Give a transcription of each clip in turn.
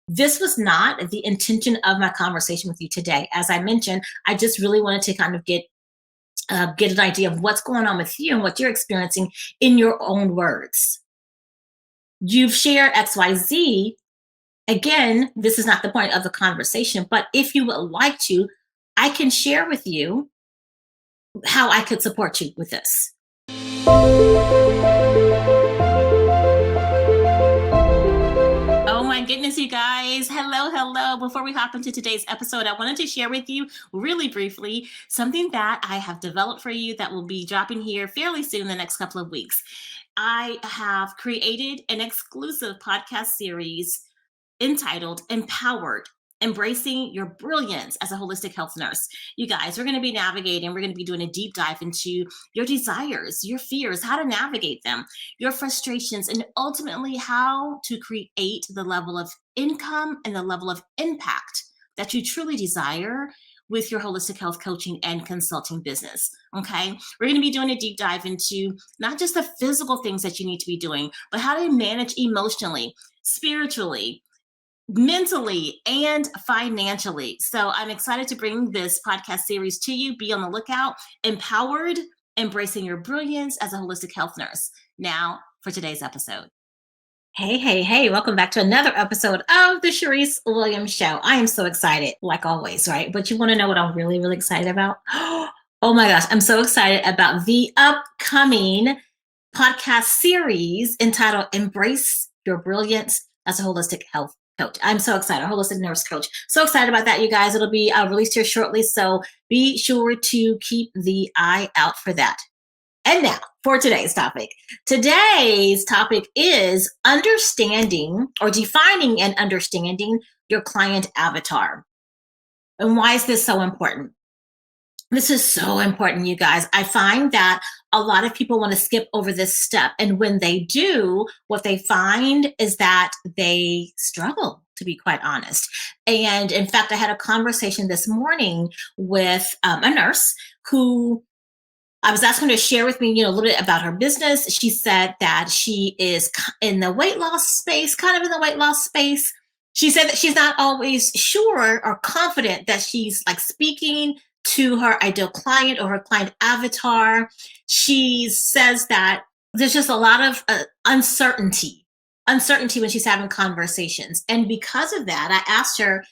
This was not the intention of my conversation with you today. As I mentioned, I just really wanted to kind of get an idea of what's going on with you and what you're experiencing in your own words. You've shared XYZ. Again, this is not the point of the conversation, but if you would like to, I can share with you how I could support you with this. Oh my goodness, you guys. Hello, hello. Before we hop into today's episode, I wanted to share with you really briefly something that I have developed for you that will be dropping here fairly soon in the next couple of weeks. I have created an exclusive podcast series entitled Empowered, Embracing Your Brilliance as a Holistic Health Nurse. You guys, we're going to be navigating, we're going to be doing a deep dive into your desires, your fears, how to navigate them, your frustrations, and ultimately how to create the level of income and the level of impact that you truly desire with your holistic health coaching and consulting business. Okay. We're going to be doing a deep dive into not just the physical things that you need to be doing, but how to manage emotionally, spiritually, mentally, and financially. So I'm excited to bring this podcast series to you. Be on the lookout. Empowered, Embracing Your Brilliance as a Holistic Health Nurse. Now for today's episode. Hey, hey, hey, welcome back to another episode of the Sharice Williams Show. I am so excited, like always, right? But you want to know what I'm really, really excited about? Oh my gosh, I'm so excited about the upcoming podcast series entitled Embrace Your Brilliance as a Holistic Health Coach. I'm so excited, holistic nurse coach. So excited about that, you guys. It'll be released here shortly, so be sure to keep the eye out for that. And now for today's topic. Today's topic is understanding or defining and understanding your client avatar. And why is this so important? This is so important, you guys. I find that a lot of people want to skip over this step. And when they do, what they find is that they struggle, to be quite honest. And in fact, I had a conversation this morning with a nurse who I was asking her to share with me, a little bit about her business. She said that she is in the weight loss space, kind of in the weight loss space. She said that she's not always sure or confident that she's like speaking to her ideal client or her client avatar. She says that there's just a lot of uncertainty when she's having conversations. And because of that, I asked her,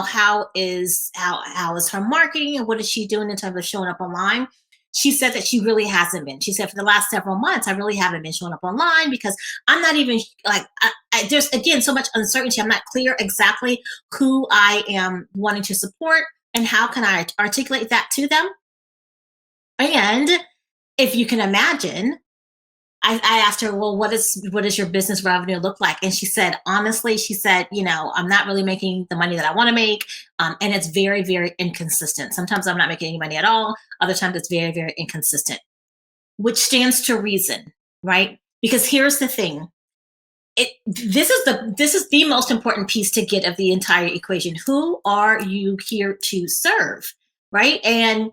how is her marketing and what is she doing in terms of showing up online? She said that she really hasn't been. She said for the last several months, I really haven't been showing up online because I'm not even like, there's again, so much uncertainty. I'm not clear exactly who I am wanting to support and how can I articulate that to them. And if you can imagine, I asked her, well, what does your business revenue look like? And she said, honestly, I'm not really making the money that I want to make. And it's very, very inconsistent. Sometimes I'm not making any money at all. Other times it's very, very inconsistent, which stands to reason, right? Because here's the thing. This is the most important piece to get of the entire equation. Who are you here to serve, right? And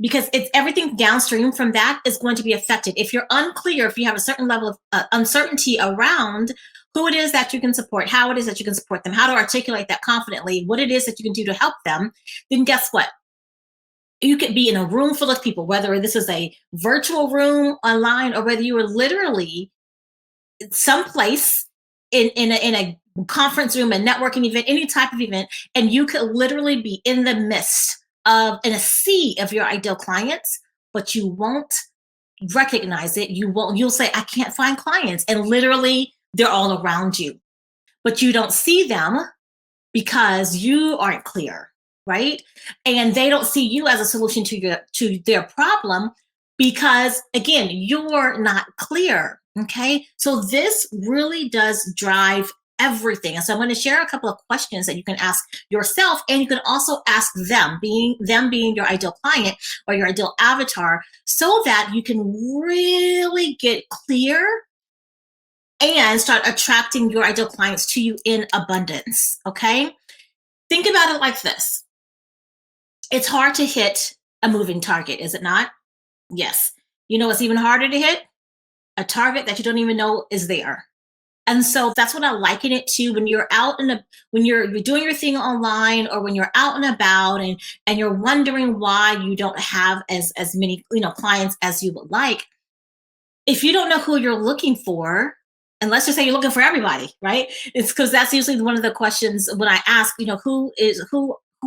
because it's everything downstream from that is going to be affected. If you're unclear, if you have a certain level of uncertainty around who it is that you can support, how it is that you can support them, how to articulate that confidently, what it is that you can do to help them, then guess what? You could be in a room full of people, whether this is a virtual room online or whether you are literally someplace in a conference room, a networking event, any type of event, and you could literally be in the midst in a sea of your ideal clients, but you won't recognize it. You'll say, I can't find clients. And literally they're all around you, but you don't see them because you aren't clear, right? And they don't see you as a solution to their problem because again, you're not clear. Okay. So this really does drive everything. And so I'm going to share a couple of questions that you can ask yourself, and you can also ask them being your ideal client or your ideal avatar, so that you can really get clear and start attracting your ideal clients to you in abundance. Okay. Think about it like this. It's hard to hit a moving target, is it not? Yes. You know what's even harder to hit? A target that you don't even know is there. And so that's what I liken it to when you're out and when you're doing your thing online, or when you're out and about, and you're wondering why you don't have as many clients as you would like. If you don't know who you're looking for, and let's just say you're looking for everybody, right? It's because that's usually one of the questions when I ask, who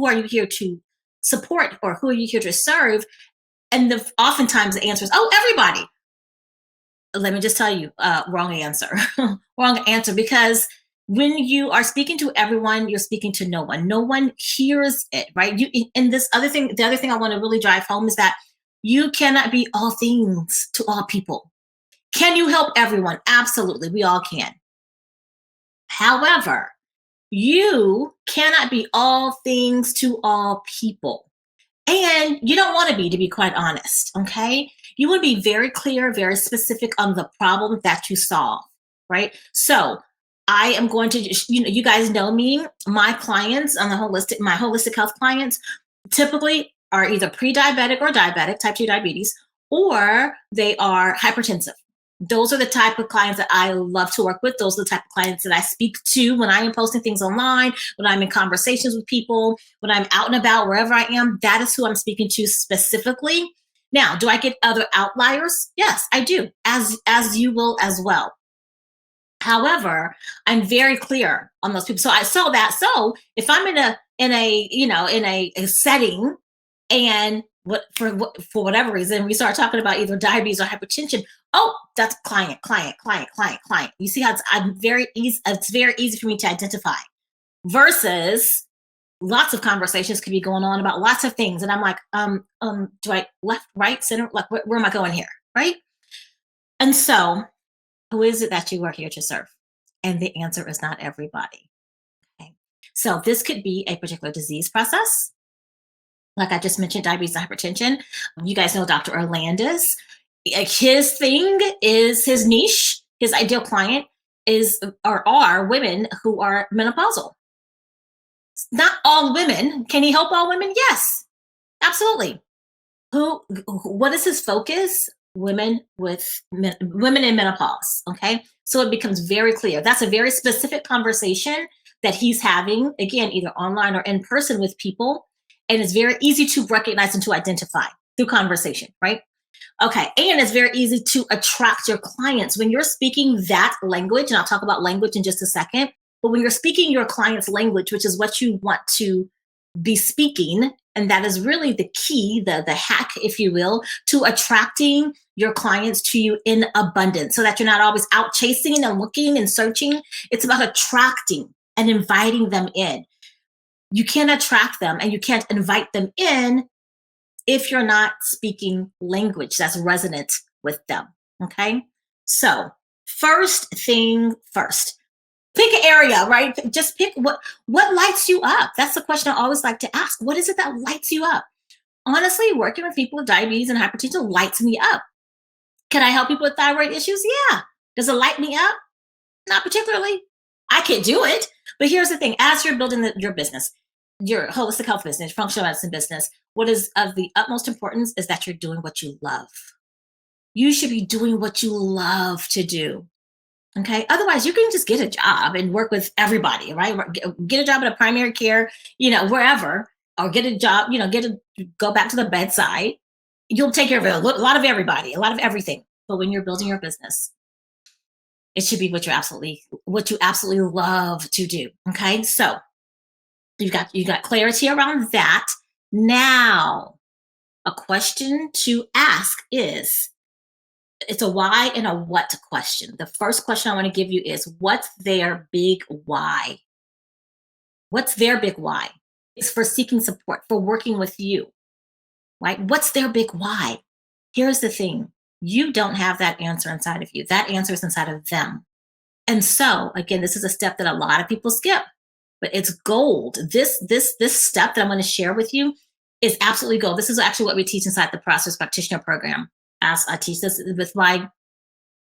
are you here to support, or who are you here to serve? And oftentimes the answer is, oh, everybody. Let me just tell you, wrong answer. Wrong answer, because when you are speaking to everyone, you're speaking to no one. No one hears it, right? And this other thing, the other thing I want to really drive home is that you cannot be all things to all people. Can you help everyone? Absolutely, we all can. However, you cannot be all things to all people. And you don't want to be quite honest, okay? You want to be very clear, very specific on the problem that you solve, right? So I am going to, you guys know me, my clients on my holistic health clients typically are either pre-diabetic or diabetic, type 2 diabetes, or they are hypertensive. Those are the type of clients that I love to work with. Those are the type of clients that I speak to when I am posting things online, when I'm in conversations with people, when I'm out and about, wherever I am. That is who I'm speaking to specifically. Now, do I get other outliers? Yes, I do, as you will as well. However, I'm very clear on those people. So I saw that. So if I'm in a setting, and for whatever reason we start talking about either diabetes or hypertension, oh, that's client, client, client, client, client. You see how it's very easy for me to identify, versus lots of conversations could be going on about lots of things, and I'm like, do I left, right, center, like where am I going here, right? And so, who is it that you are here to serve? And the answer is not everybody. Okay. So this could be a particular disease process. Like I just mentioned, diabetes and hypertension. You guys know Dr. Orlandis. His thing is, his niche, his ideal client is or are women who are menopausal. Not all women. Can he help all women? Yes, absolutely. What is his focus? Women in menopause. Okay, so it becomes very clear. That's a very specific conversation that he's having, again, either online or in person with people, and it's very easy to recognize and to identify through conversation, right? Okay, and it's very easy to attract your clients when you're speaking that language, and I'll talk about language in just a second. But when you're speaking your client's language, which is what you want to be speaking, and that is really the key, the hack, if you will, to attracting your clients to you in abundance, so that you're not always out chasing and looking and searching. It's about attracting and inviting them in. You can't attract them and you can't invite them in if you're not speaking language that's resonant with them. Okay, so first thing first, pick an area, right? Just pick what lights you up. That's the question I always like to ask. What is it that lights you up? Honestly, working with people with diabetes and hypertension lights me up. Can I help people with thyroid issues? Yeah. Does it light me up? Not particularly. I can do it. But here's the thing. As you're building your business, your holistic health business, functional medicine business, what is of the utmost importance is that you're doing what you love. You should be doing what you love to do. Okay. Otherwise, you can just get a job and work with everybody, right? Get a job at a primary care, wherever, or get a job, go back to the bedside. You'll take care of a lot of everybody, a lot of everything. But when you're building your business, it should be what you absolutely love to do. Okay. So you got clarity around that. Now, a question to ask is, it's a why and a what question. The first question I want to give you is, what's their big why? What's their big why? It's for seeking support, for working with you, right? What's their big why? Here's the thing. You don't have that answer inside of you. That answer is inside of them. And so, again, this is a step that a lot of people skip, but it's gold. This step that I'm going to share with you is absolutely gold. This is actually what we teach inside the Process Practitioner Program. As I teach this with my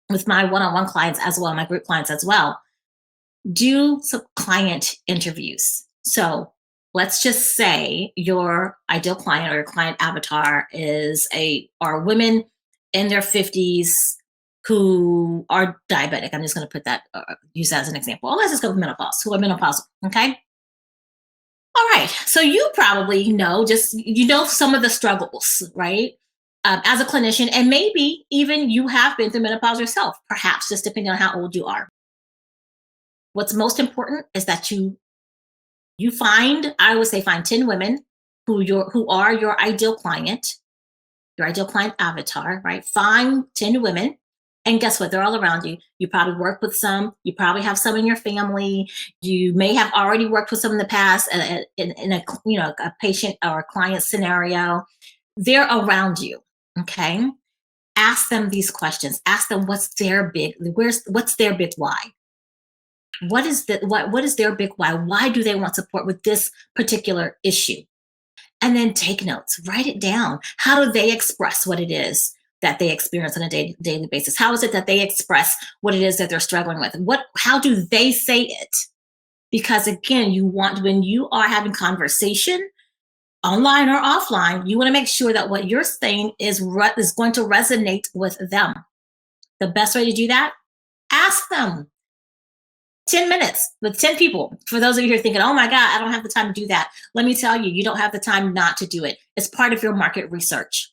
one-on-one clients as well, my group clients as well. Do some client interviews. So let's just say your ideal client or your client avatar are women in their 50s who are diabetic. I'm just going to put that, use that as an example. Or let's just go with menopause, who are menopausal. Okay. All right. So you probably know, just, some of the struggles, right? As a clinician, and maybe even you have been through menopause yourself, perhaps just depending on how old you are. What's most important is that you find, I would say, find 10 women who are your ideal client avatar, right? Find 10 women. And guess what? They're all around you. You probably work with some. You probably have some in your family. You may have already worked with some in the past in a a patient or a client scenario. They're around you. Okay. Ask them these questions. Ask them what's their big why? What is their big why? Why do they want support with this particular issue? And then take notes, write it down. How do they express what it is that they experience on a daily basis? How is it that they express what it is that they're struggling with? How do they say it? Because again, when you are having conversation, online or offline, you want to make sure that what you're saying is going to resonate with them. The best way to do that, ask them. 10 minutes with 10 people. For those of you who are thinking, oh my God, I don't have the time to do that. Let me tell you, you don't have the time not to do it. It's part of your market research.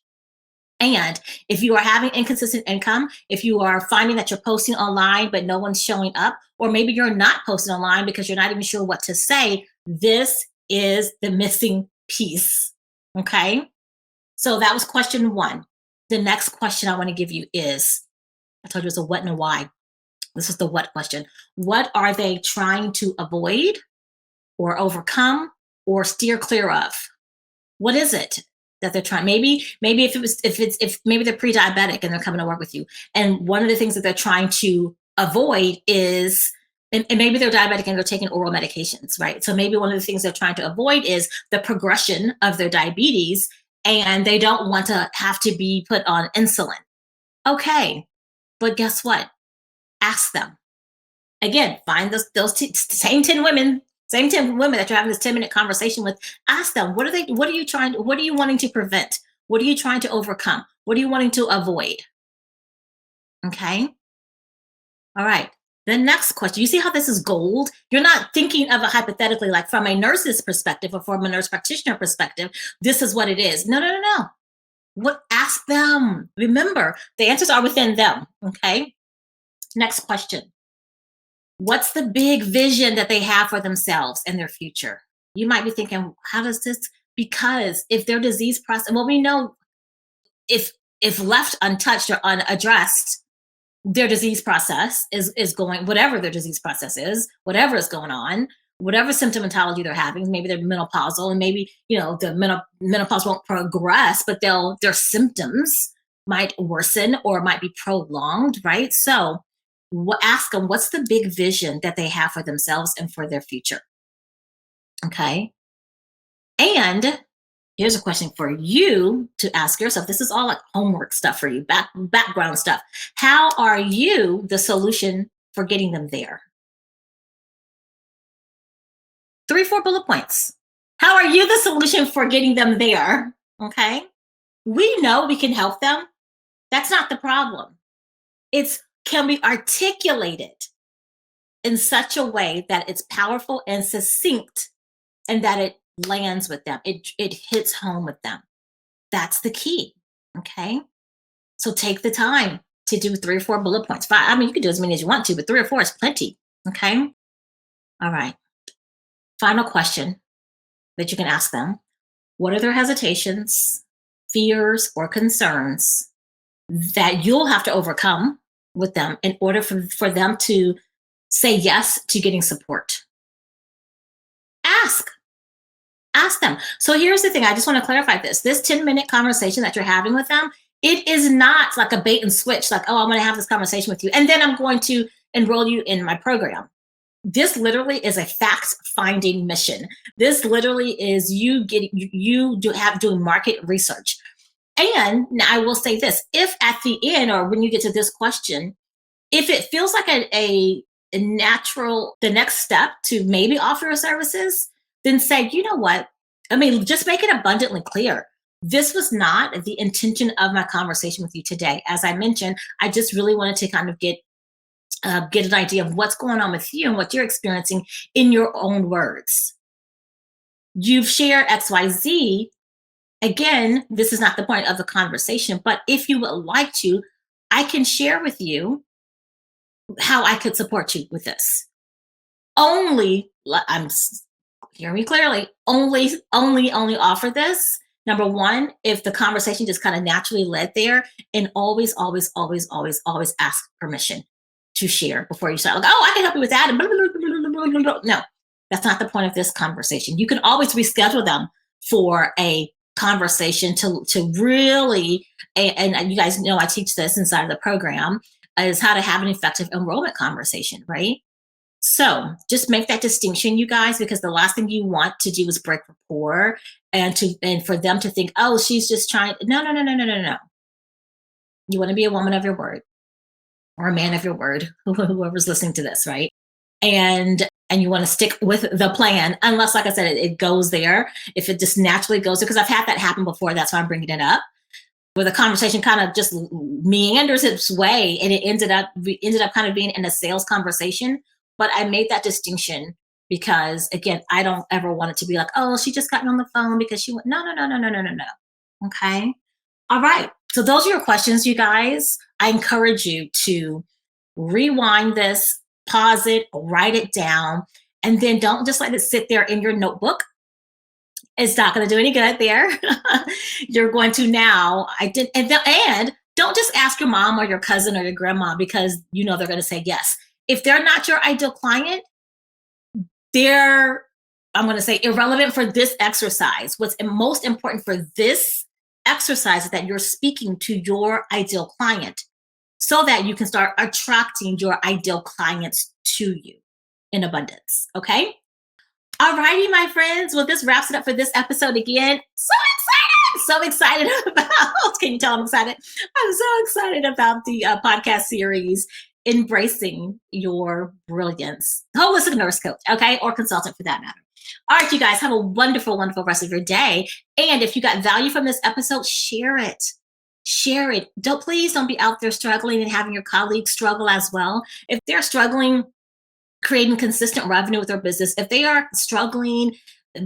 And if you are having inconsistent income, if you are finding that you're posting online, but no one's showing up, or maybe you're not posting online because you're not even sure what to say, this is the missing piece. Okay. So that was question one. The next question I want to give you is, I told you it's a what and a why. This is the what question. What are they trying to avoid or overcome or steer clear of? What is it that they're trying? Maybe if maybe they're pre-diabetic and they're coming to work with you, and one of the things that they're trying to avoid is, and maybe they're diabetic and they're taking oral medications, right? So maybe one of the things they're trying to avoid is the progression of their diabetes, and they don't want to have to be put on insulin. Okay, but guess what? Ask them. Again, find same 10 women that you're having this 10-minute conversation with. Ask them, what are you wanting to prevent? What are you trying to overcome? What are you wanting to avoid? Okay. All right. The next question, you see how this is gold? You're not thinking of it hypothetically, like from a nurse's perspective or from a nurse practitioner perspective, this is what it is. No. Ask them. Remember, the answers are within them. Okay. Next question. What's the big vision that they have for themselves and their future? You might be thinking, how does this? Because if their disease process, well, we know if left untouched or unaddressed, their disease process is going, whatever their disease process is, whatever is going on, whatever symptomatology they're having, maybe they're menopausal, and maybe the menopause won't progress, but their symptoms might worsen or might be prolonged, right? So ask them, what's the big vision that they have for themselves and for their future? Okay. And here's a question for you to ask yourself. This is all like homework stuff for you, background stuff. How are you the solution for getting them there? 3, 4 bullet points. How are you the solution for getting them there? Okay. We know we can help them. That's not the problem. Can we articulate it in such a way that it's powerful and succinct and that it lands with them? It hits home with them. That's the key. Okay. So take the time to do 3 or 4 bullet points. 5, I mean, you can do as many as you want to, but 3 or 4 is plenty. Okay. All right. Final question that you can ask them. What are their hesitations, fears, or concerns that you'll have to overcome with them in order for them to say yes to getting support? Ask them. So here's the thing. I just want to clarify this 10-minute conversation that you're having with them, it is not like a bait and switch, like, oh, I'm going to have this conversation with you, and then I'm going to enroll you in my program. This literally is a fact-finding mission. This literally is doing market research. And now I will say this, if at the end or when you get to this question, if it feels like a natural, the next step to maybe offer your services, then say, you know what? I mean, just make it abundantly clear. This was not the intention of my conversation with you today. As I mentioned, I just really wanted to kind of get an idea of what's going on with you and what you're experiencing in your own words. You've shared XYZ. Again, this is not the point of the conversation, but if you would like to, I can share with you how I could support you with this. Only, hear me clearly, only offer this. Number one, if the conversation just kind of naturally led there, and always ask permission to share before you start. Like, oh, I can help you with that. And blah, blah, blah, blah, blah, blah. No, that's not the point of this conversation. You can always reschedule them for a conversation to really, and you guys know I teach this inside of the program, is how to have an effective enrollment conversation, right? So just make that distinction, you guys, because the last thing you want to do is break rapport and for them to think, oh, she's just trying. No, no, no, no, no, no, no. You want to be a woman of your word or a man of your word, whoever's listening to this, right? And you want to stick with the plan, unless, like I said, it goes there. If it just naturally goes there, because I've had that happen before. That's why I'm bringing it up. Where the conversation kind of just meanders its way, and we ended up kind of being in a sales conversation. But I made that distinction because, again, I don't ever want it to be like, oh, she just got me on the phone because she went. No, no, no, no, no, no, no, no. Okay. All right. So those are your questions, you guys. I encourage you to rewind this, pause it, write it down, and then don't just let it sit there in your notebook. It's not going to do any good there. You're going to now, and don't just ask your mom or your cousin or your grandma because you know they're going to say yes. If they're not your ideal client, they're, I'm going to say, irrelevant for this exercise. What's most important for this exercise is that you're speaking to your ideal client so that you can start attracting your ideal clients to you in abundance. Okay. All righty, my friends. Well, this wraps it up for this episode again. So excited about, can you tell I'm excited? I'm so excited about the podcast series, Embracing Your Brilliance. Holistic nurse coach, okay? Or consultant for that matter. All right, you guys, have a wonderful, wonderful rest of your day. And if you got value from this episode, share it. Share it. Please don't be out there struggling and having your colleagues struggle as well. If they're struggling creating consistent revenue with their business, if they are struggling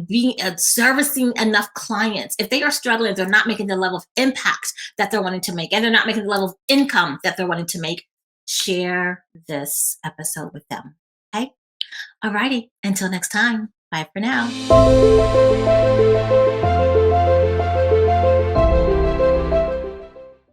being servicing enough clients, if they are struggling, if they're not making the level of impact that they're wanting to make, and they're not making the level of income that they're wanting to make, share this episode with them. Okay. All righty. Until next time. Bye for now.